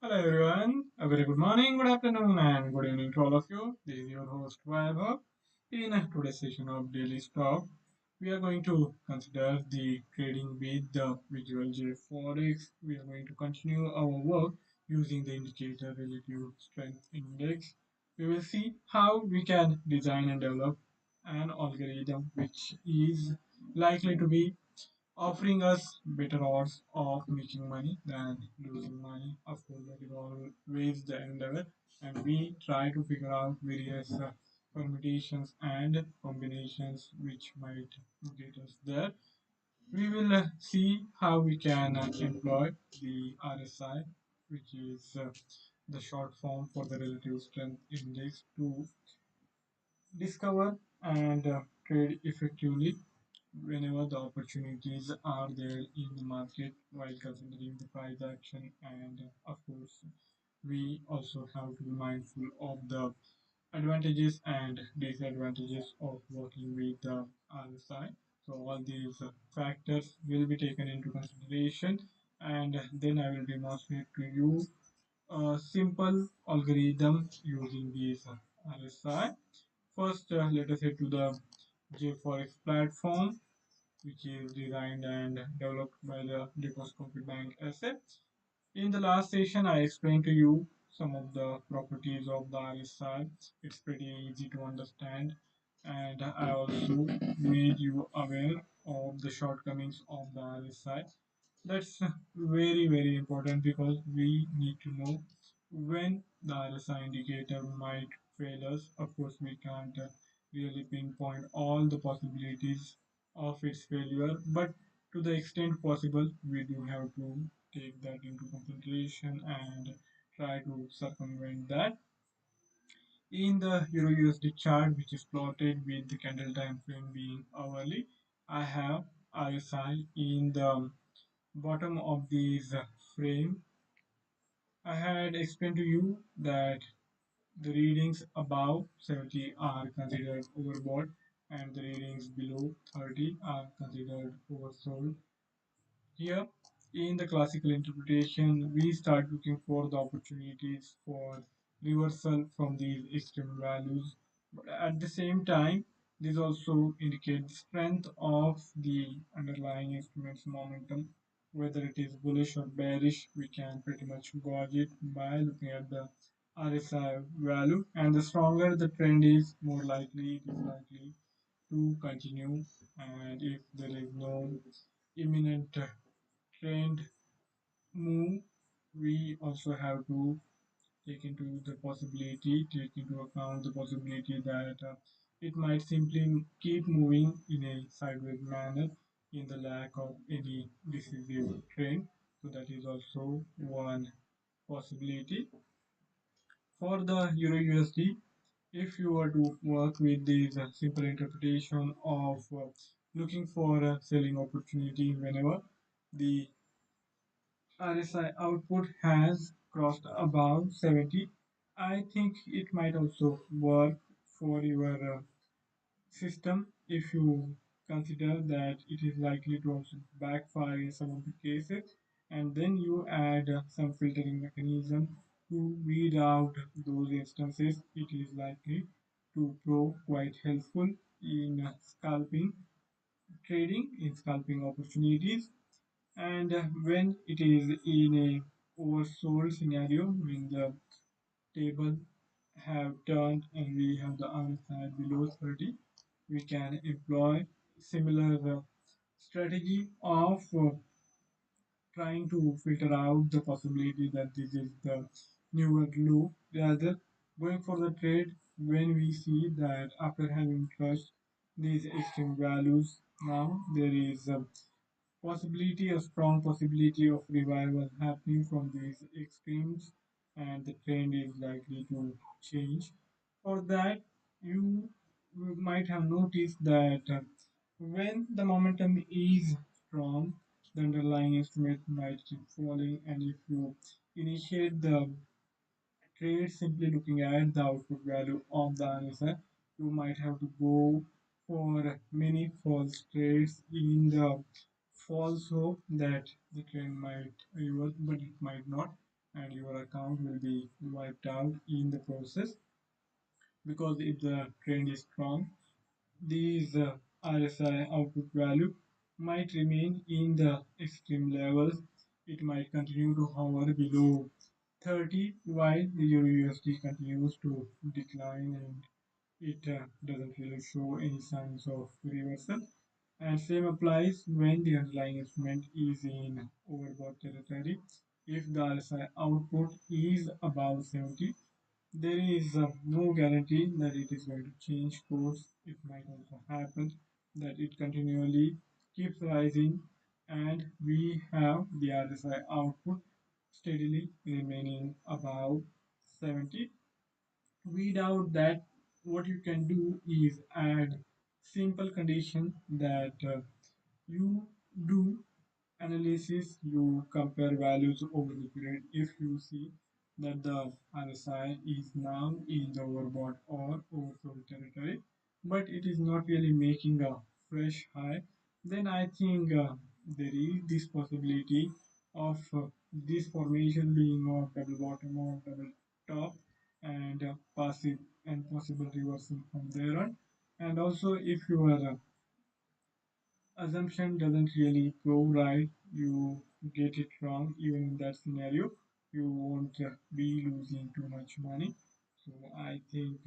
Hello everyone, a very good morning, good afternoon, and good evening to all of you. This is your host Vaibhav. In today's session of Daily Stock, we are going to consider the trading with the Visual JForex. We are going to continue our work using the indicator relative strength index. We will see how we can design and develop an algorithm which is likely to be offering us better odds of making money than losing money. Of course, that is always the endeavor, and we try to figure out various permutations and combinations which might get us there. We will see how we can employ the RSI, which is the short form for the relative strength index, to discover and trade effectively whenever the opportunities are there in the market while considering the price action. And of course, we also have to be mindful of the advantages and disadvantages of working with the RSI. So all these factors will be taken into consideration, and then I will demonstrate to you a simple algorithm using these RSI. First, let us head to the JForex platform, which is designed and developed by the Dukascopy Bank SA. In the last session, I explained to you some of the properties of the RSI. It's pretty easy to understand, and I also made you aware of the shortcomings of the RSI. That's very important because we need to know when the RSI indicator might fail us. Of course, we can't really pinpoint all the possibilities of its failure, but to the extent possible, we do have to take that into consideration and try to circumvent that. In the Euro USD chart, which is plotted with the candle time frame being hourly, I have RSI in the bottom of this frame. I had explained to you that the readings above 70 are considered overbought and the readings below 30 are considered oversold. Here, in the classical interpretation, we start looking for the opportunities for reversal from these extreme values. But at the same time, this also indicates the strength of the underlying instrument's momentum. Whether it is bullish or bearish, we can pretty much gauge it by looking at the RSI value. And the stronger the trend is, more likely it is likely to continue. And if there is no imminent trend move, we also have to take into account the possibility that it might simply keep moving in a sideways manner in the lack of any decisive trend. So that is also one possibility. For the Euro USD, if you were to work with this simple interpretation of looking for a selling opportunity whenever the RSI output has crossed above 70. I think it might also work for your system if you consider that it is likely to also backfire in some of the cases, and then you add some filtering mechanism to weed out those instances. It is likely to prove quite helpful in scalping trading, in scalping opportunities. And when it is in a oversold scenario, when the table have turned and we have the RSI below 30, we can employ similar strategy of trying to filter out the possibility that this is the newer low, rather going for the trade when we see that after having touched these extreme values, now there is a strong possibility of revival happening from these extremes, and the trend is likely to change. For that, you might have noticed that when the momentum is strong, the underlying instrument might keep falling, and if you initiate the trade simply looking at the output value of the answer, you might have to go for many false trades in the false hope that the trend might reverse, but it might not. and your account will be wiped out in the process. Because if the trend is strong, these RSI output value might remain in the extreme levels. It might continue to hover below 30 while the Euro USD continues to decline, and it doesn't really show any signs of reversal. And same applies when the underlying instrument is in overbought territory. If the RSI output is above 70, there is no guarantee that it is going to change course. It might also happen that it continually keeps rising and we have the RSI output steadily remaining above 70. We doubt that. What you can do is add simple condition that you do analysis, you compare values over the period. If you see that the RSI is now in the overbought or oversold territory, but it is not really making a fresh high, then I think there is this possibility of this formation being of double bottom or double top, and passive and possible reversal from there on. And also, if your assumption doesn't really go right, you get it wrong, even in that scenario, you won't be losing too much money. So I think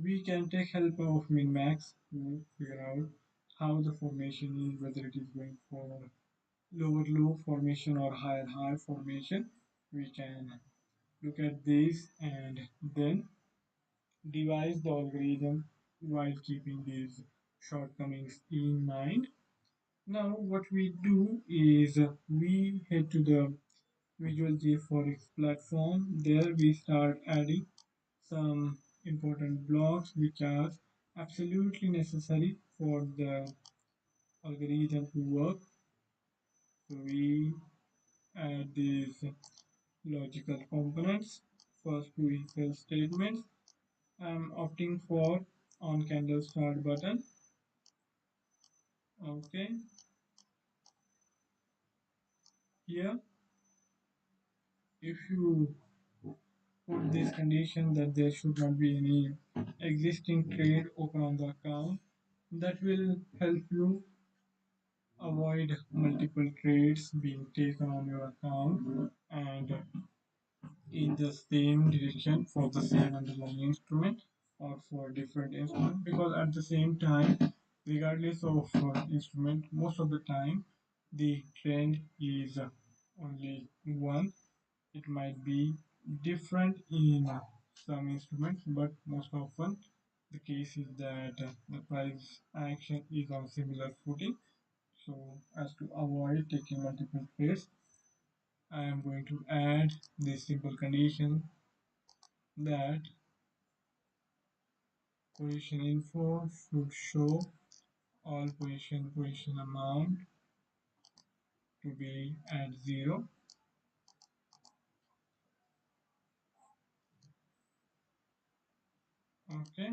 we can take help of min-max to figure out how the formation is, whether it is going for lower low formation or higher high formation. We can look at this and then devise the algorithm while keeping these shortcomings in mind. Now, what we do is we head to the Visual JForex platform. There we start adding some important blocks which are absolutely necessary for the algorithm to work. So we add these logical components. First, two if statements. I'm opting for on candle start button. Okay, here if you put this condition that there should not be any existing trade open on the account, that will help you avoid multiple trades being taken on your account and in the same direction for the same underlying instrument or for different instrument, because at the same time, regardless of instrument, most of the time the trend is only one. It might be different in some instruments, but most often the case is that the price action is on similar footing. So as to avoid taking multiple trades, I am going to add this simple condition that position info should show all position amount to be at 0. Okay,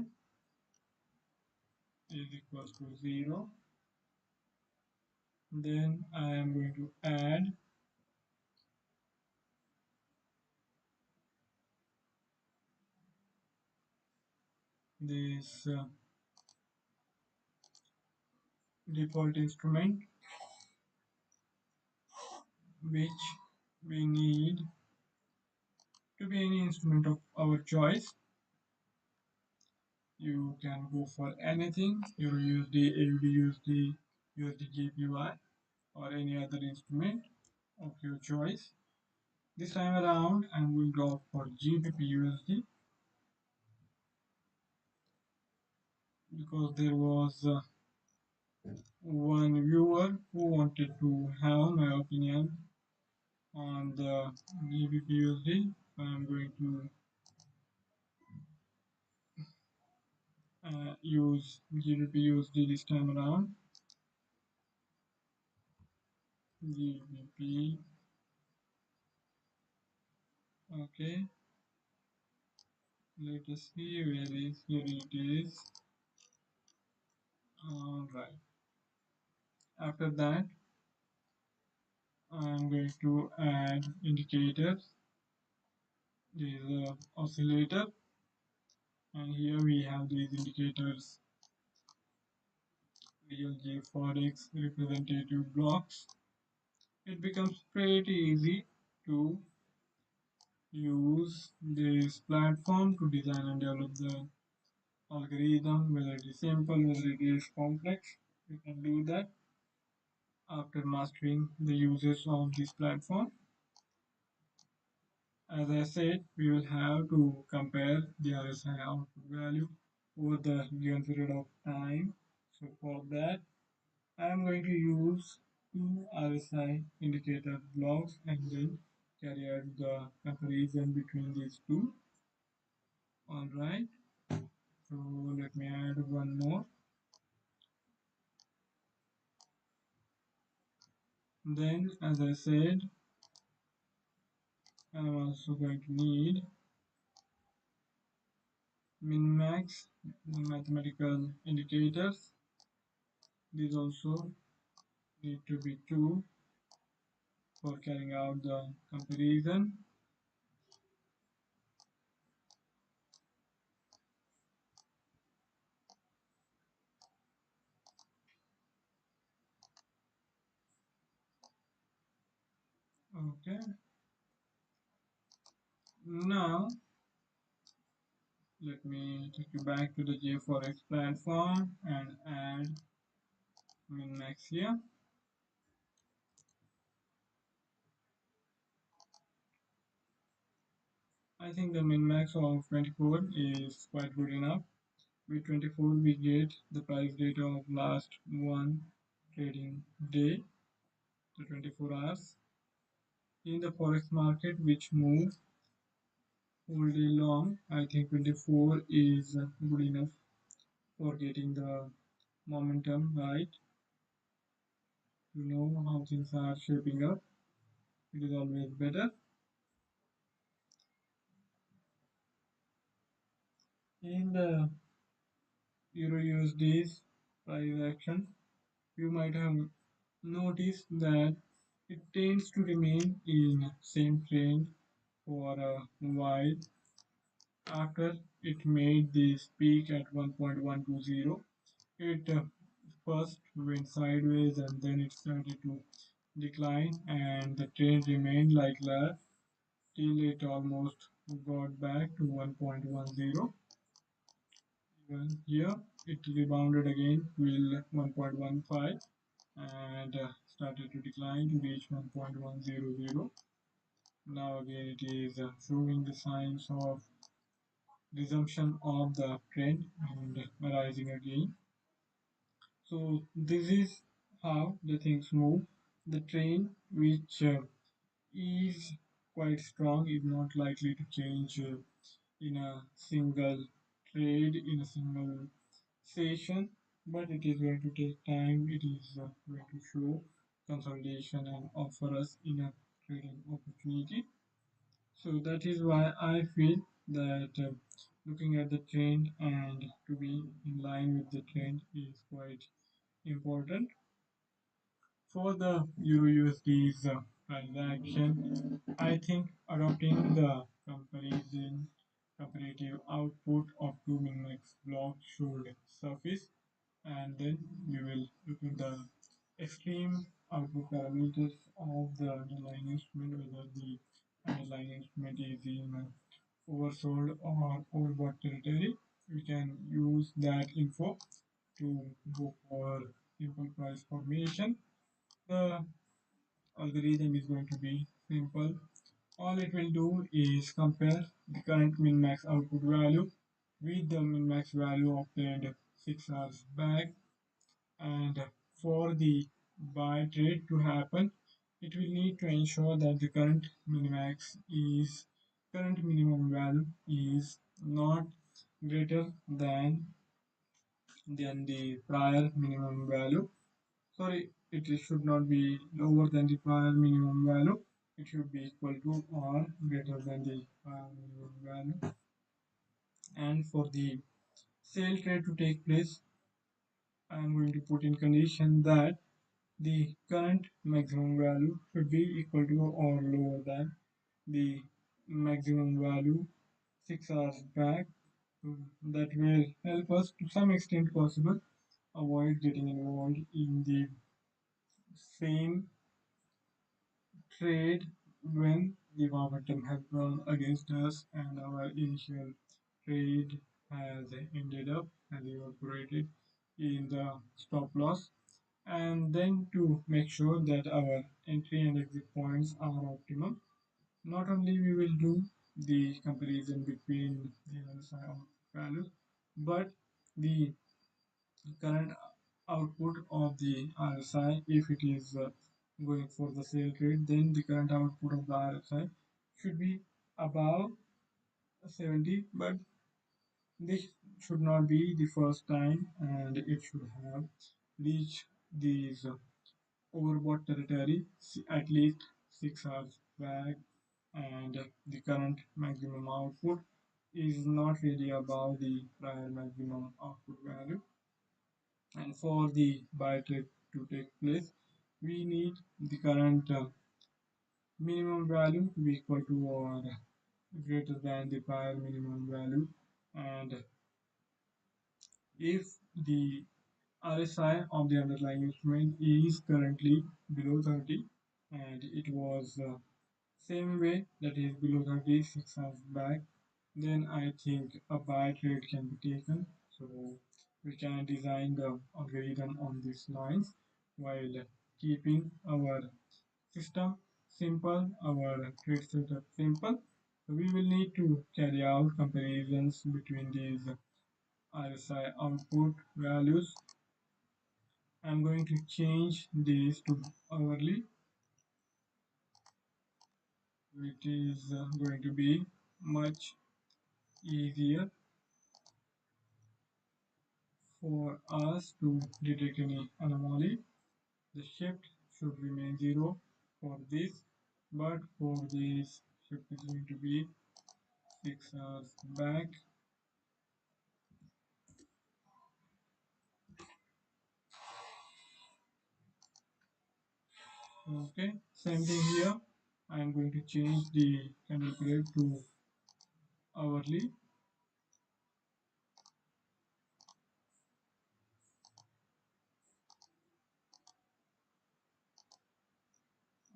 is equals to 0. Then I am going to add this default instrument which we need to be any instrument of our choice. You can go for anything, Euro USD, AUD USD, USD JPY, or any other instrument of your choice. This time around, I'm going to opt for GBP USD because there was one viewer who wanted to have my opinion on the GBP USD. I'm going to use GBP USD this time around. GBP. Okay, let us see where is here it is. All right. After that, I'm going to add indicators. There is a oscillator, and here we have these indicators, Visual JForex representative blocks. It becomes pretty easy to use this platform to design and develop the algorithm, whether it is simple, whether it is complex. You can do that after mastering the uses of this platform. As I said, we will have to compare the RSI output value over the given period of time. So for that, I am going to use two RSI indicator blocks and then carry out the comparison between these two. Alright, so let me add one more. Then, as I said, I'm also going to need min-max mathematical indicators. These also need to be two for carrying out the comparison. Okay, now let me take you back to the JForex platform and add min-max here. I think the min-max of 24 is quite good enough. With 24 we get the price data of last one trading day, the 24 hours. In the forex market which move all day long, I think 24 is good enough for getting the momentum right. To know how things are shaping up, it is always better. In the Euro USD's price action, you might have noticed that it tends to remain in same trend for a while after it made this peak at 1.120. It first went sideways and then it started to decline, and the trend remained like that till it almost got back to 1.10. Even here it rebounded again till 1.15 and started to decline to reach 1.100. Now again it is showing the signs of resumption of the trend and rising again. So this is how the things move. The trend which is quite strong is not likely to change in a single trade, in a single session, but it is going to take time. It is going to show consolidation and offer us in a trading opportunity. So that is why I feel that looking at the trend and to be in line with the trend is quite important. For the Euro USD's transaction, I think adopting the comparative output of two min-max blocks should suffice, and then we will look at the extreme output parameters of the underlying instrument, whether the underlying instrument is in oversold or overbought territory. We can use that info to go for simple price formation. The algorithm is going to be simple. All it will do is compare the current min-max output value with the min-max value obtained 6 hours back, and for the buy trade to happen, it will need to ensure that the current minimum value is not greater than the prior minimum value. Sorry, it should not be lower than the prior minimum value. It should be equal to or greater than the prior minimum value. And for the sale trade to take place, I am going to put in condition that the current maximum value should be equal to or lower than the maximum value 6 hours back. That will help us to some extent possible avoid getting involved in the same trade when the momentum has gone against us and our initial trade has ended up has evaporated in the stop loss, and then to make sure that our entry and exit points are optimal. Not only we will do the comparison between the RSI values, but the current output of the RSI, if it is going for the sale trade, then the current output of the RSI should be above 70, but this should not be the first time, and it should have reached these overbought territory at least 6 hours back, and the current maximum output is not really above the prior maximum output value. And for the buy trade to take place, we need the current minimum value to be equal to or greater than the prior minimum value. And if the RSI of the underlying instrument is currently below 30, and it was same way that is below 30 6 hours back, then I think a buy trade can be taken. So we can design the algorithm on these lines while keeping our system simple, our trade setup simple. So we will need to carry out comparisons between these RSI output values. I'm going to change this to hourly, which is going to be much easier for us to detect any anomaly. The shift should remain 0 for this, but for this shift is going to be 6 hours back. Okay, same thing here. I'm going to change the candle period to hourly.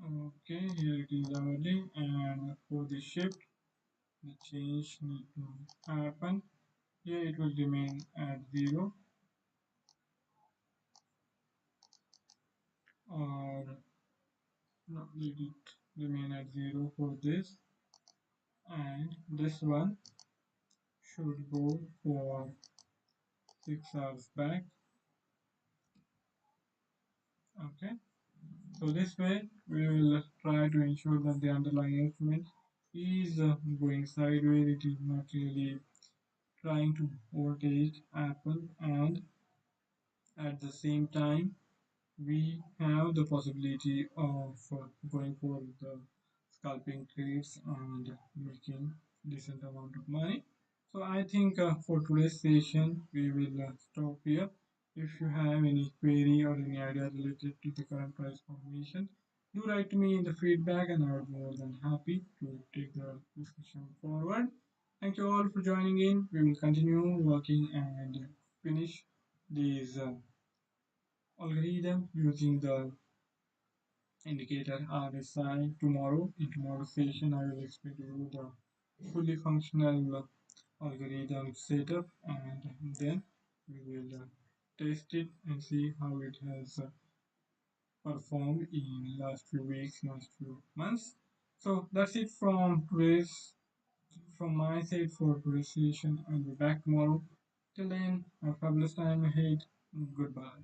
Okay, here it is hourly, and for the shift, the change need to happen. Here it will remain at 0, or no, let it remain at 0 for this, and this one should go for 6 hours back. Okay, so this way we will try to ensure that the underlying instrument is going sideways. It is not really trying to overtake Apple, and at the same time we have the possibility of going for the scalping trades and making decent amount of money. So I think for today's session we will stop here. If you have any query or any idea related to the current price formation, do write to me in the feedback, and I would be more than happy to take the discussion forward. Thank you all for joining in. We will continue working and finish these algorithm using the indicator RSI tomorrow. In tomorrow's session, I will explain to you the fully functional algorithm setup, and then we will test it and see how it has performed in last few weeks, last few months. So that's it from my side for today's session. I'll be back tomorrow. Till then, have a fabulous time ahead. Goodbye.